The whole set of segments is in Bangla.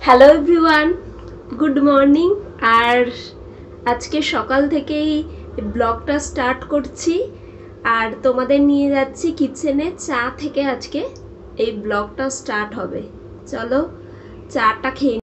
Hello everyone, good morning. আর আজকে সকাল থেকেই ব্লগটা স্টার্ট করছি আর তোমাদের নিয়ে যাচ্ছি কিচেনে। চা থেকে আজকে এই ব্লগটা স্টার্ট হবে। চলো চাটা খেয়ে।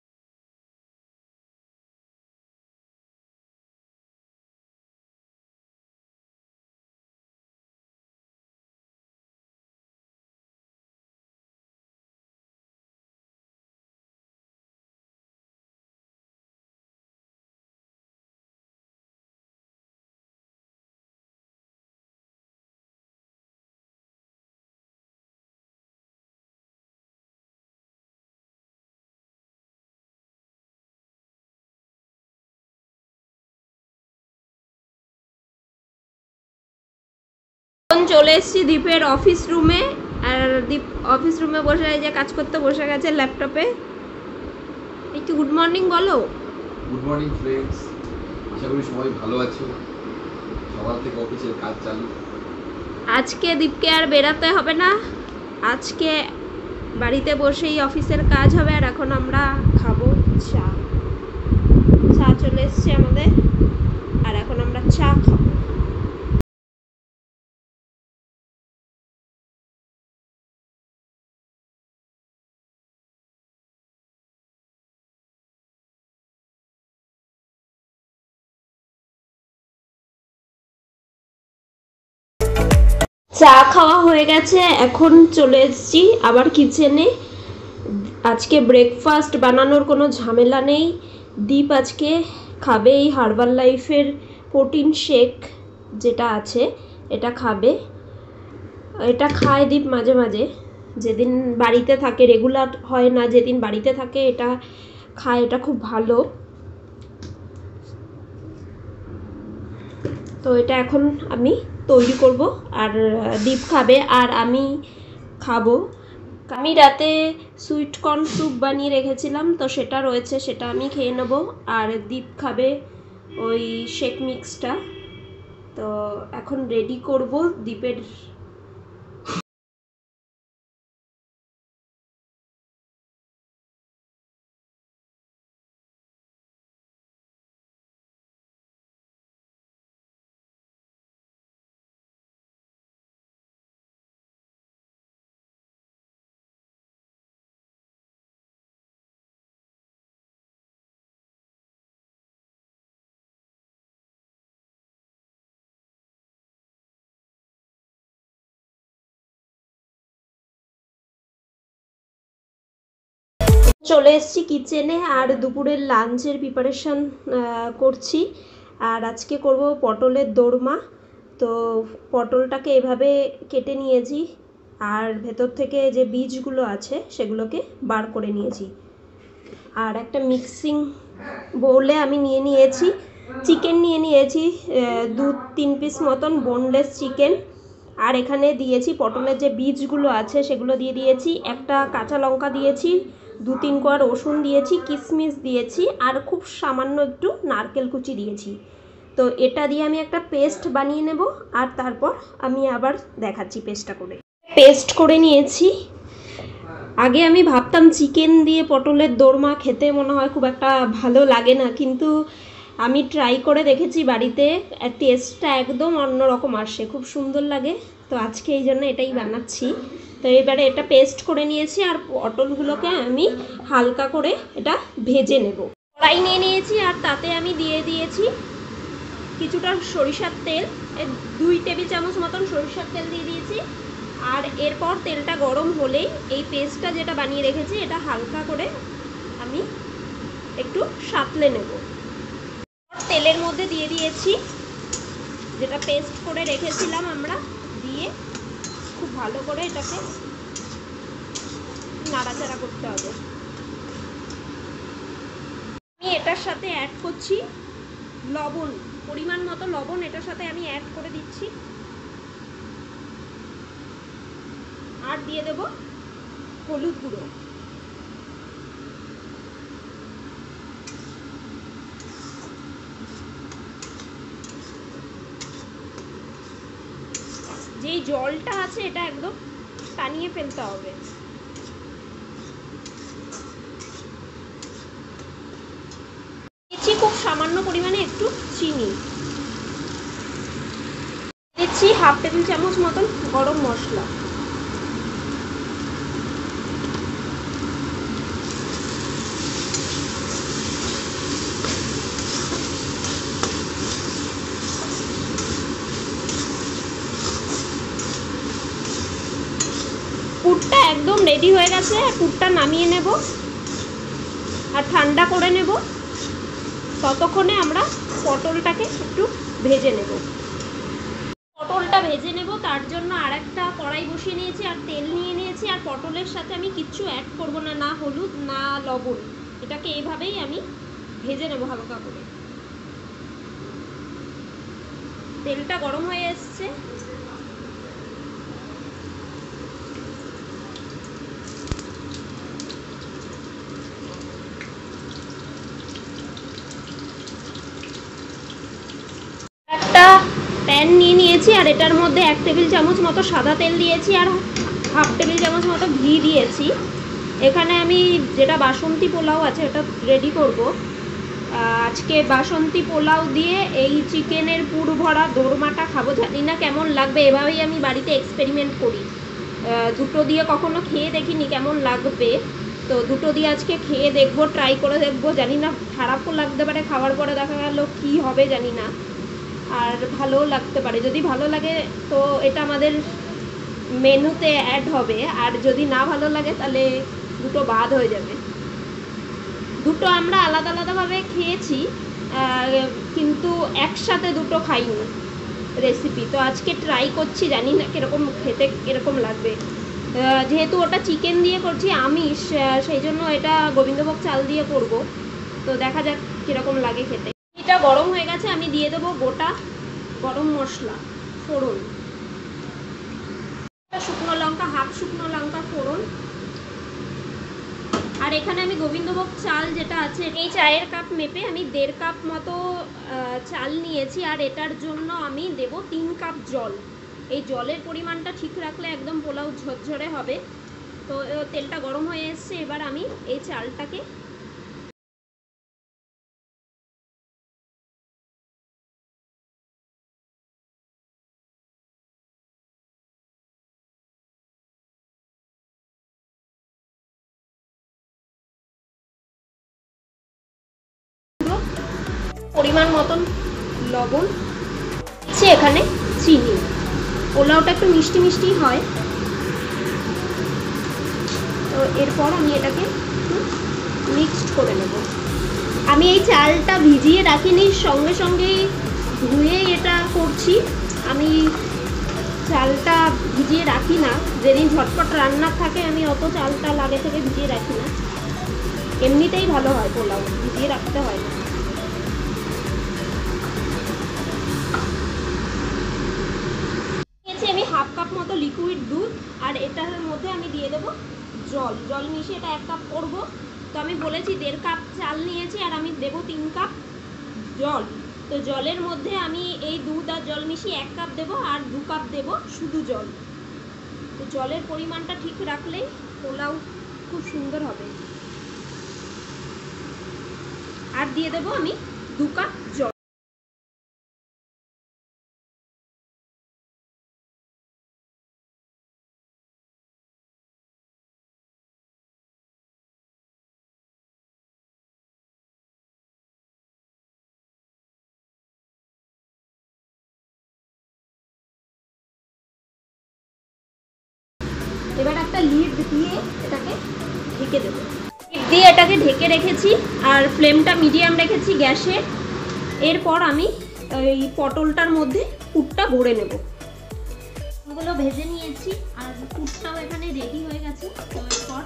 চলে এসেছি দীপের অফিস রুমে। আর দীপ অফিস রুমে বসে যে কাজ করতে বসে গেছে ল্যাপটপে। একটু গুড মর্নিং বলো। গুড মর্নিং ফ্রেন্ডস, আশা করি সবাই ভালো আছো। সকাল থেকে অফিসের কাজ চালু। আজকে দীপকে আর বেরাতে হবে না, আজকে বাড়িতে বসেই অফিসের কাজ হবে। আর এখন আমরা খাবো চা। চা চলে এসছে আমাদের আর এখন আমরা চা খাবো। চা খাওয়া হয়ে গেছে, এখন চলে এসেছি আবার কিচেনে। আজকে ব্রেকফাস্ট বানানোর কোনো ঝামেলা নেই। দীপ আজকে খাবে এই হার্বাল লাইফের প্রোটিন শেক যেটা আছে, এটা খাবে। এটা খায় দীপ মাঝে মাঝে, যেদিন বাড়িতে থাকে, রেগুলার হয় না, যেদিন বাড়িতে থাকে এটা খায়। এটা খুব ভালো। তো এটা এখন আমি তৈরি করব আর দীপ খাবে আর আমি খাবো। আমি রাতে সুইট কর্ন স্যুপ বানিয়ে রেখেছিলাম, তো সেটা রয়েছে, সেটা আমি খেয়ে নেব। আর দীপ খাবে ওই শেক মিক্সটা। তো এখন রেডি করব দীপের। চলে এসেছি কিচেনে আর দুপুরের লাঞ্চের প্রিপারেশন করছি। আর আজকে করব পটলের দোরমা। তো পটলটাকে এভাবে কেটে নিয়েছি আর ভেতর থেকে যে বীজগুলো আছে সেগুলোকে বার করে নিয়েছি। আর একটা মিক্সিং বোলে আমি নিয়ে নিয়েছি চিকেন, নিয়ে নিয়েছি 2-3 পিস মতন বোনলেস চিকেন। আর এখানে দিয়েছি পটলের যে বীজগুলো আছে সেগুলো দিয়ে দিয়েছি, একটা কাঁচা লঙ্কা দিয়েছি, 2-3 কোয়া রসুন দিয়েছি, কিশমিশ দিয়েছি আর খুব সামান্য একটু নারকেল কুচি দিয়েছি। তো এটা দিয়ে আমি একটা পেস্ট বানিয়ে নেব আর তারপর আমি আবার দেখাচ্ছি পেস্টটা করে। পেস্ট করে নিয়েছি। আগে আমি ভাবতাম চিকেন দিয়ে পটলের দোরমা খেতে মনে হয় খুব একটা ভালো লাগে না, কিন্তু আমি ট্রাই করে দেখেছি বাড়িতে, টেস্টটা একদম অন্যরকম আসে, খুব সুন্দর লাগে। তো আজকে এই জন্য এটাই বানাচ্ছি। তো এবারে এটা পেস্ট করে নিয়েছি আর পটলগুলোকে আমি হালকা করে এটা ভেজে নেব। কড়াই নিয়ে নিয়েছি আর তাতে আমি দিয়ে দিয়েছি কিছুটা সরিষার তেল, 2 টেবিল চামচ মতন সরিষার তেল দিয়ে দিয়েছি। আর এরপর তেলটা গরম হলেই এই পেস্টটা যেটা বানিয়ে রেখেছি এটা হালকা করে আমি একটু সাঁতলে নেব। তেলের মধ্যে দিয়ে দিয়েছি যেটা পেস্ট করে রেখেছিলাম আমরা, দিয়ে খুব ভালো করে এটাকে নাড়াচাড়া করতে হবে। আমি এটার সাথে অ্যাড করছি লবণ, পরিমাণ মতো লবণ এটার সাথে আমি অ্যাড করে দিচ্ছি। আর দিয়ে দেব হলুদ গুঁড়ো। যেই জলটা আছে এটা একদম টানিয়ে ফেলতে হবে। সামান্য পরিমাণে একটু চিনি দিচ্ছি, 1/2 টেবিল চামচ মতন গরম মশলা, পুরটা একদম রেডি হয়ে গেছে। পুরটা নামিয়ে নেব আর ঠান্ডা করে নেব। ততক্ষণে আমরা পটলটাকে একটু ভেজে নেব। পটলটা ভেজে নেব, তার জন্য আর একটা কড়াই বসিয়ে নিয়েছি আর তেল নিয়ে নিয়েছি। আর পটলের সাথে আমি কিচ্ছু অ্যাড করব না, না হলুদ না লবণ। এটাকে এভাবেই আমি ভেজে নেব হালকা করে। তেলটা গরম হয়ে এসছে, একটা প্যান নিয়ে নিয়েছি আর এটার মধ্যে 1 টেবিল চামচ মতো সাদা তেল দিয়েছি আর 1/2 টেবিল চামচ মতো ঘি দিয়েছি। এখানে আমি যেটা বাসন্তী পোলাও আছে এটা রেডি করব। আজকে বাসন্তী পোলাও দিয়ে এই চিকেনের পুর ভরা দোরমাটা খাবো। জানি না কেমন লাগবে, এভাবেই আমি বাড়িতে এক্সপেরিমেন্ট করি। দুটো দিয়ে কখনো খেয়ে দেখিনি কেমন লাগবে, তো দুটো দিয়ে আজকে খেয়ে দেখবো, ট্রাই করে দেখবো। জানি না, খারাপও লাগতে পারে, খাওয়ার পরে দেখা গেল কী হবে জানি না, আর ভালোও লাগতে পারে। যদি ভালো লাগে তো এটা আমাদের মেনুতে অ্যাড হবে, আর যদি না ভালো লাগে তাহলে দুটো বাদ হয়ে যাবে। দুটো আমরা আলাদা আলাদাভাবে খেয়েছি, কিন্তু একসাথে দুটো খাইনি রেসিপি। তো আজকে ট্রাই করছি, জানি না কীরকম খেতে কীরকম লাগবে। যেহেতু ওটা চিকেন দিয়ে করছি আমিষ, সেই জন্য এটা গোবিন্দভোগ চাল দিয়ে করব। তো দেখা যাক কীরকম লাগে খেতে। এটা গরম হয়ে গেছে, আমি দিয়ে দেবো গোটা গরম মশলা ফোড়ন, শুকনো লঙ্কা, 1/2 শুকনো লঙ্কা ফোড়ন। আর এখানে আমি গোবিন্দভোগ চাল যেটা আছে, এই চায়ের কাপ মেপে আমি 1.5 কাপ মতো চাল নিয়েছি। আর এটার জন্য আমি দেব 3 কাপ জল। এই জলের পরিমাণটা ঠিক রাখলে একদম পোলাও ঝরঝরে হবে। তো তেলটা গরম হয়ে এসছে, এবার আমি এই চালটাকে পরিমাণ মতন লবণ দিচ্ছি, এখানে চিনি। পোলাওটা একটু মিষ্টি মিষ্টি হয়, তো এরপর আমি এটাকে মিক্সড করে নেব। আমি এই চালটা ভিজিয়ে রাখিনি, সঙ্গে সঙ্গেই ধুয়েই এটা করছি। আমি চালটা ভিজিয়ে রাখি না, যেদিন ঝটপট রান্না থাকে আমি অত চালটা আগে থেকে ভিজিয়ে রাখি না। এমনিতেই ভালো হয় পোলাও, ভিজিয়ে রাখতে হয় না। আমি 1/2 কাপ মতো লিকুইড দুধ, আর এটার মধ্যে আমি দিয়ে দেবো জল মিশিয়ে এটা 1 কাপ করব। তো আমি বলেছি 1.5 কাপ চাল নিয়েছি আর আমি দেবো 3 কাপ জল। তো জলের মধ্যে আমি এই দুধ আর জল মিশিয়ে 1 কাপ দেবো আর 2 কাপ দেবো শুধু জল। তো জলের পরিমাণটা ঠিক রাখলেই পোলাও খুব সুন্দর হবে। আর দিয়ে দেবো আমি 2 কাপ জল। এবার একটা লিড দিয়ে এটাকে ঢেকে দেবো। লিড দিয়ে এটাকে ঢেকে রেখেছি আর ফ্লেমটা মিডিয়াম রেখেছি গ্যাসে। এরপর আমি এই পটলটার মধ্যে পুরটা ভরে নেব। ওগুলো ভেজে নিয়েছি আর পুরটাও এখানে রেডি হয়ে গেছে। তো এরপর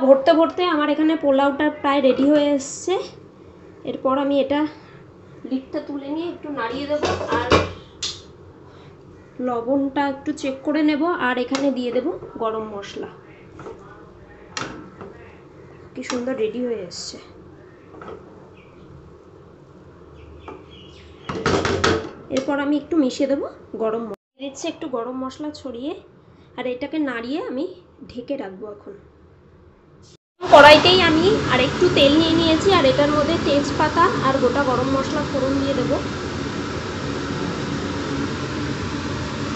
ভরতে ভরতে আমার এখানে পোলাওটা প্রায় রেডি হয়ে এসছে। এরপর আমি এটা লিডটা তুলে নিয়ে একটু নাড়িয়ে দেবো আর লবণটা একটু চেক করে নেব, আর এখানে দিয়ে দেব গরম মশলা। কি সুন্দর রেডি হয়ে এসছে। এরপর আমি একটু মিশিয়ে দেবো গরম মশলা, দিচ্ছি একটু গরম মশলা ছড়িয়ে, আর এটাকে নাড়িয়ে আমি ঢেকে রাখবো। এখন কড়াইতেই আমি আর একটু তেল নিয়ে নিয়েছি, আর এটার মধ্যে তেজপাতা আর গোটা গরম মশলা ফোড়ন দিয়ে দেবো।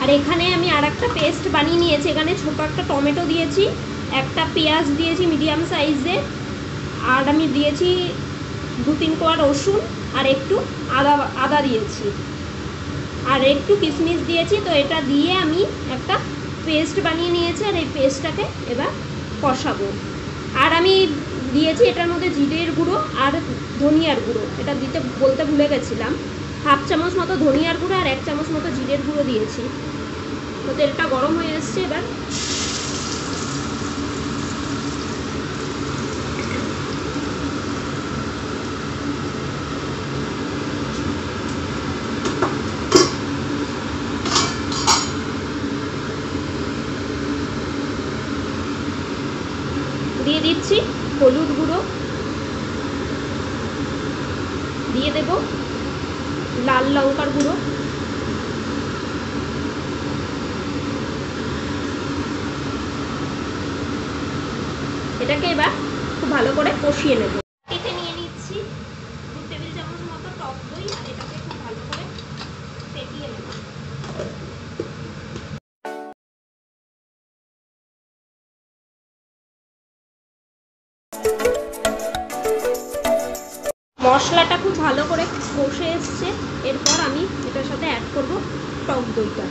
আর এখানে আমি আর একটা পেস্ট বানিয়ে নিয়েছি। এখানে ছোটো একটা টমেটো দিয়েছি, একটা পেঁয়াজ দিয়েছি মিডিয়াম সাইজে, আর আমি দিয়েছি 2-3 কোয়া রসুন, আর একটু আদা দিয়েছি, আর একটু কিশমিশ দিয়েছি। তো এটা দিয়ে আমি একটা পেস্ট বানিয়ে নিয়েছি, আর এই পেস্টটাকে এবার কষাবো। আর আমি দিয়েছি এটার মধ্যে জিরের গুঁড়ো আর ধনিয়ার গুঁড়ো, এটা দিতে বলতে ভুলে গেছিলাম। 1/2 চামচ মতো ধনিয়ার গুঁড়ো আর 1 চামচ মতো জিরের গুঁড়ো দিয়েছি। তো তেলটা গরম হয়ে এসছে, এবার দিয়ে দিচ্ছি হলুদ গুঁড়ো, দিয়ে দেব লাল লঙ্কার গুঁড়ো, এটাকে এবার খুব ভালো করে কষিয়ে নেব। এতে নিয়ে নিচ্ছি 2 টেবিল চামচ মতো টক দই, আর এটাকে খুব ভালো করে ফেটিয়ে নেব। মশলাটা খুব ভালো করে কষে এসছে। এরপর আমি এটার সাথে অ্যাড করব টক দইটা।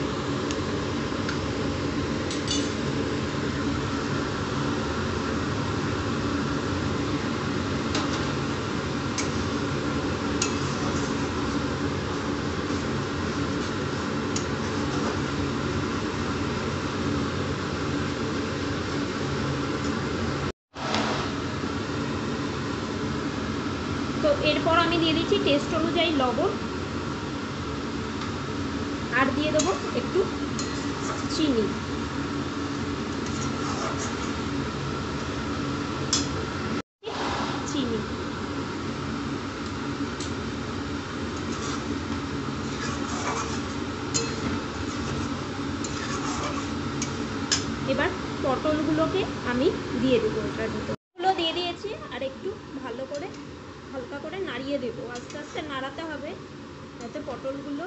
তো এরপর আমি দিয়ে দিচ্ছি টেস্ট অনুযায়ী লবণ, আর দিয়ে দেবো একটু চিনি। এবার পটলগুলোকে আমি দিয়ে দেবো এটার ভিতরে। গুলো দিয়ে দিয়েছি, আর একটু ভালো করে হালকা করে নাড়িয়ে দেবো। আস্তে আস্তে নাড়াতে হবে যাতে পটলগুলো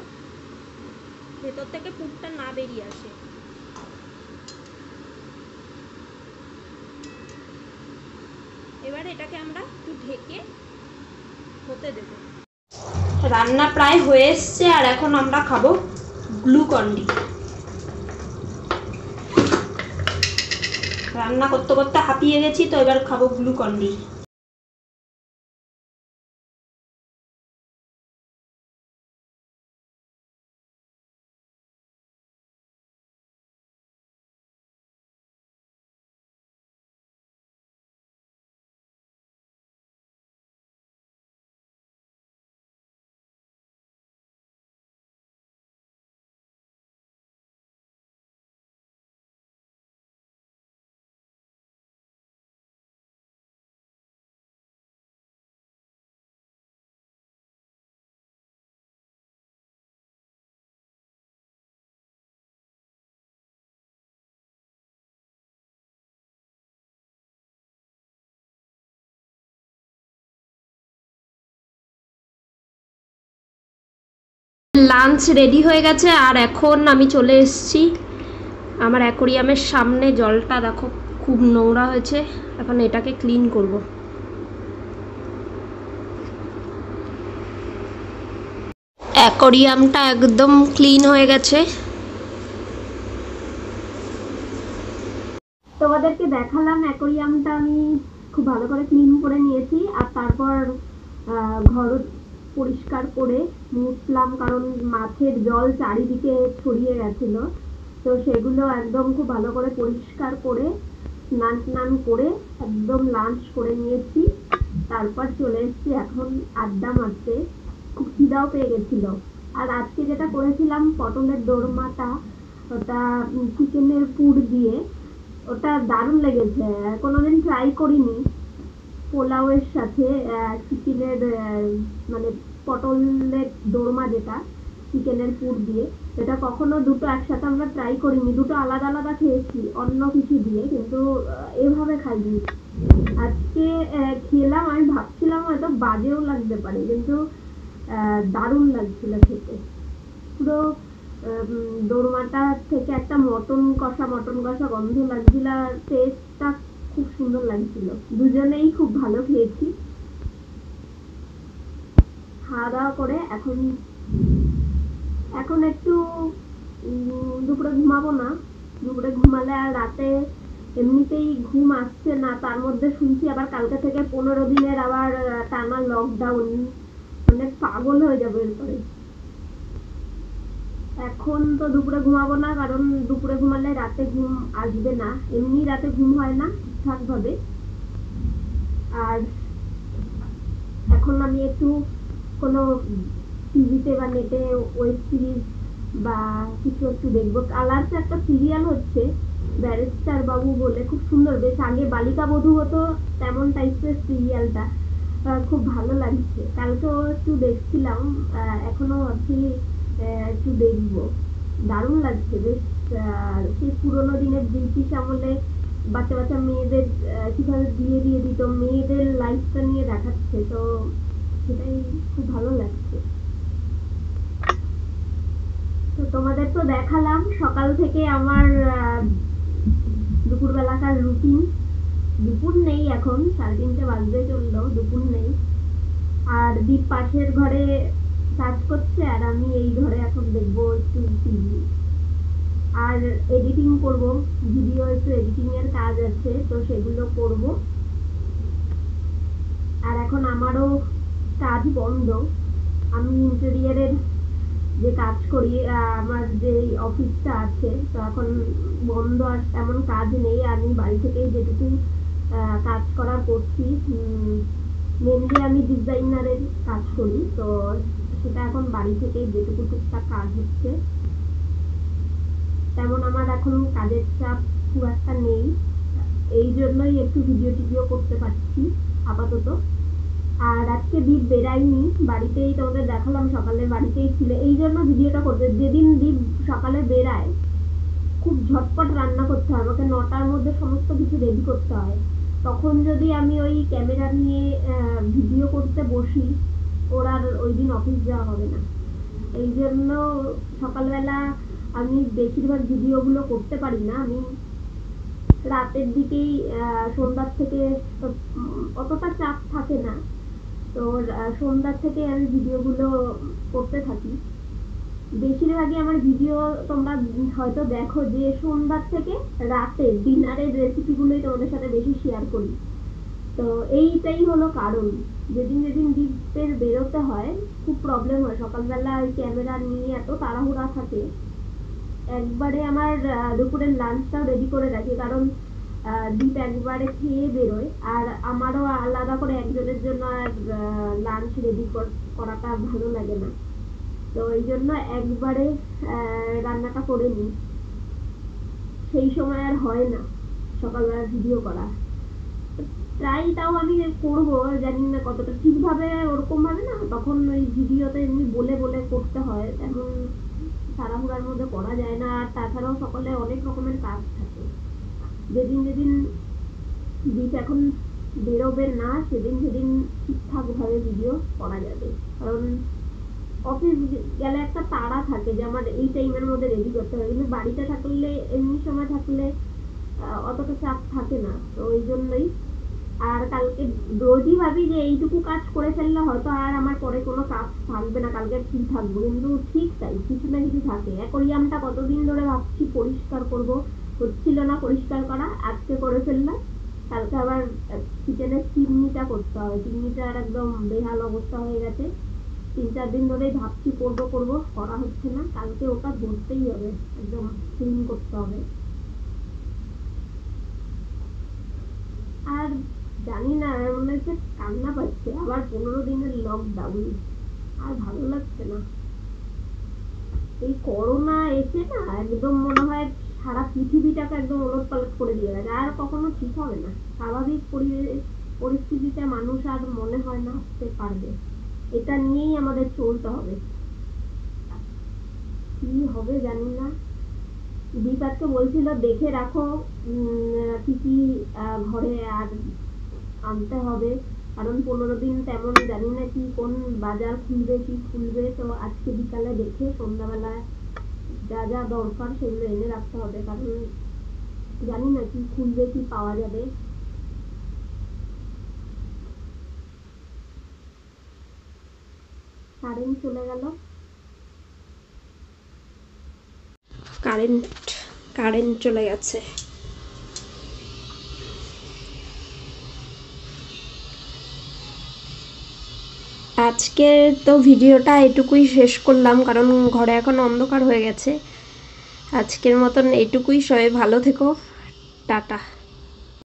ভেতর থেকে পুরটা না বেরিয়ে আসে। এবার এটাকে আমরা একটু ঢেকে হতে দেব। রান্না প্রায় হয়ে এসছে, আর এখন আমরা খাবো গ্লুকন্ডি। রান্না করতে করতে হাঁপিয়ে গেছি, তো এবার খাবো গ্লুকন্ডি। লাঞ্চ রেডি হয়ে গেছে, আর এখন আমি চলে এসেছি আমার অ্যাকোরিয়ামের সামনে। জলটা দেখো খুব নোংরা হয়েছে, এখন এটাকে ক্লিন করব। অ্যাকোরিয়ামটা একদম ক্লিন হয়ে গেছে। তোমাদেরকে দেখালাম অ্যাকোরিয়ামটা আমি খুব ভালো করে ক্লিন করে নিয়েছি, আর তারপর ঘর পরিষ্কার করে মুছলাম, কারণ মাছের জল চারিদিকে ছড়িয়ে গেছিল। তো সেগুলো একদম খুব ভালো করে পরিষ্কার করে স্নান টান করে একদম লাঞ্চ করে নিয়েছি, তারপর চলে এসেছি এখন আড্ডা মারতে। খুব খিদাও পেয়ে গেছিল। আর আজকে যেটা করেছিলাম পটলের দোরমাটা, ওটা চিকেনের পুর দিয়ে, ওটা দারুণ লেগেছে। কোনোদিন ট্রাই করিনি পোলাওয়ের সাথে চিকেনের মানে পটলের দোরমা যেটা চিকেনের পুর দিয়ে, এটা কখনো দুটো একসাথে আমরা ট্রাই করিনি। দুটো আলাদা আলাদা খেয়েছি অন্য কিছু দিয়ে, কিন্তু এভাবে খাইনি। আজকে খেলাম, আমি ভাবছিলাম হয়তো বাজেও লাগতে পারে, কিন্তু দারুণ লাগছিল খেতে। পুরো দোরমাটা থেকে একটা মটন কষা গন্ধ লাগছিল, টেস্টটা খুব সুন্দর লাগছিল। দুজনেই খুব ভালো খেয়েছি। খাওয়া দাওয়া করে এখন একটু দুপুরে ঘুমাবো না। দুপুরে ঘুমালে আর রাতে এমনিতেই ঘুম আসছে না, তার মধ্যে শুনছি আবার কালকে থেকে 15 দিনের আবার টানা লকডাউন, মানে পাগল হয়ে যাবে এরপরে। এখন তো দুপুরে ঘুমাবো না, কারণ দুপুরে ঘুমালে রাতে ঘুম আসবে না, এমনি রাতে ঘুম হয় না ঠিকঠাক ভাবে। আর এখন আমি একটু কোনো টিভিতে বা নেটে ওয়েব সিরিজ বা কিছু একটু দেখবো। কালারটা একটা সিরিয়াল হচ্ছে ব্যারিস্টার বাবু বলে, খুব সুন্দর, বেশ আগে বালিকা বধূ হতো তেমন টাইপের সিরিয়ালটা, খুব ভালো লাগছে। কালকেও একটু দেখছিলাম, এখনো ভাবছি একটু দেখবো। দারুণ লাগছে বেশ। সেই পুরোনো দিনের ব্রিটিশ আমলে বাচ্চা বাচ্চা মেয়েদের কিভাবে বিয়ে দিয়ে দিত, মেয়েদের লাইফটা নিয়ে দেখাচ্ছে, তো সেটাই খুব ভালো লাগছে। তো তোমাদের তো দেখালাম সকাল থেকে আমার দুপুরবেলাকার রুটিন। দুপুর নেই, এখন 3:30 বাজতে চললো, দুপুর নেই। আর দীপ পাশের ঘরে কাজ করছে, আর আমি এই ঘরে এখন দেখবো একটু টিভি আর এডিটিং করব। ভিডিও একটু এডিটিং এর কাজ আছে, তো সেগুলো করব। আর এখন আমারও কাজ বন্ধ, আমি ইন্টেরিয়ারের যে কাজ করি, আমার যে অফিসটা আছে, তো এখন বন্ধ, আর এমন কাজ নেই। আমি বাড়ি থেকেই যেটুকু কাজ করার করছি। মেনলি আমি ডিজাইনারের কাজ করি, তো সেটা এখন বাড়ি থেকেই যেটুকু টুকটাক কাজ হচ্ছে। তেমন আমার এখন কাজের চাপ খুব একটা নেই, এই জন্যই একটু ভিডিও করতে পারছি আপাতত। আর আজকে দীপ বেরায়নি, বাড়িতেই, তোমাদের দেখালাম সকালে বাড়িতেই ছিল, এই জন্য ভিডিওটা করতে। যেদিন দীপ সকালে বেরায় খুব ঝটপট রান্না করতে হয় আমাকে, 9টার মধ্যে সমস্ত কিছু রেডি করতে হয়। তখন যদি আমি ওই ক্যামেরা নিয়ে ভিডিও করতে বসি, ওর আর ওই দিন অফিস যাওয়া হবে না। এই জন্য সকালবেলা আমি বেশিরভাগ ভিডিওগুলো করতে পারি না। আমি রাতের দিকেই সন্ধ্যার থেকে অতটা চাপ থাকে না, তো সন্ধ্যার থেকে আমি ভিডিওগুলো করতে থাকি। বেশিরভাগই আমার ভিডিও তোমরা হয়তো দেখো যে সন্ধ্যার থেকে রাতে ডিনারের রেসিপিগুলোই তোমাদের সাথে বেশি শেয়ার করি। তো এইটাই হলো কারণ, যেদিন যেদিন দীপের বেরোতে হয় খুব প্রবলেম হয়, সকালবেলা ওই ক্যামেরা নিয়ে এত তাড়াহুড়া থাকে। একবারে আমার দুপুরের লাঞ্চটাও রেডি করে রাখি, কারণ দীপ একবারে খেয়ে বেরোয়, আর আমারও আলাদা করে একজনের জন্য আর লাঞ্চ রেডি করাটা ভালো লাগে না, তো এই জন্য একবারে রান্নাটা করে নিই। সেই সময় আর হয় না সকালবেলা ভিডিও করা। ট্রাই তাও আমি করবো, জানি না কতটা ঠিকভাবে ওরকম ভাবে না, তখন ওই ভিডিওতে এমনি বলে বলে করতে হয়, তেমন তাড়াহুড়ার মধ্যে করা যায় না। আর তাছাড়াও সকালে অনেক রকমের কাজ থাকে। যেদিন যেদিন দীপ এখন বেরোবে না, সেদিন সেদিন ঠিকঠাক ভাবে ভিডিও করা যাবে, কারণ অফিস গেলে একটা তাড়া থাকে যে আমার এই টাইমের মধ্যে রেডি করতে হবে, কিন্তু বাড়িতে থাকলে এমনি সময় থাকলে অতটা চাপ থাকে না, তো ওই জন্যই। আর কালকে রোজই ভাবি যে এইটুকু কাজ করে ফেললে হয়তো আর আমার পরে কোনো কাজ থাকবে না, কালকে ফ্রি থাকবো, কিন্তু ঠিক তাই, কিছু না কিছু থাকে। অ্যাকোয়ারিয়ামটা কতদিন ধরে ভাবছি পরিষ্কার করব, হচ্ছিল না পরিষ্কার করা, আজকে করে ফেললাম। কালকে আবার কিচেনের চিমনিটা করতে হবে, চিমনিটার একদম বেহাল অবস্থা হয়ে গেছে, 3-4 দিন ধরেই ভাবছি করবো করা হচ্ছে না। কালকে ওটা ধরতেই হবে, একদম ক্লিন করতে হবে। আর জানি না, মনে হচ্ছে কান্না পাচ্ছে, আবার 15 দিনের লকডাউন, আর ভালো লাগছে না। এই করোনা এসে না একদম মনে হয় সারা পৃথিবীটাকে একদম ওলটপালট করে দিয়ে গেছে, আর কখনো ঠিক হবে না। স্বাভাবিক পরিস্থিতিতে মানুষ আর মনে হয় না আসতে পারবে। এটা নিয়েই আমাদের চলতে হবে, কি হবে জানি না। দীপাকে বলছিল দেখে রাখো কি কি ঘরে আর আনতে হবে, কারণ 15 দিন তেমন জানি না কি কোন বাজার খুলবে কি খুলবে। তো আজকে বিকালে দেখে সন্ধ্যাবেলা যা যা দরকার সেগুলো এনে রাখতে হবে, কারণ জানি না কি খুলবে কি পাওয়া যাবে। কারেন্ট চলে গেল, কারেন্ট চলে গেছে। আজকে তো ভিডিওটা এটুকুই শেষ করলাম, কারণ ঘরে এখন অন্ধকার হয়ে গেছে। আজকের মতন এইটুকুই, সবাই ভালো থেকো, টাটা।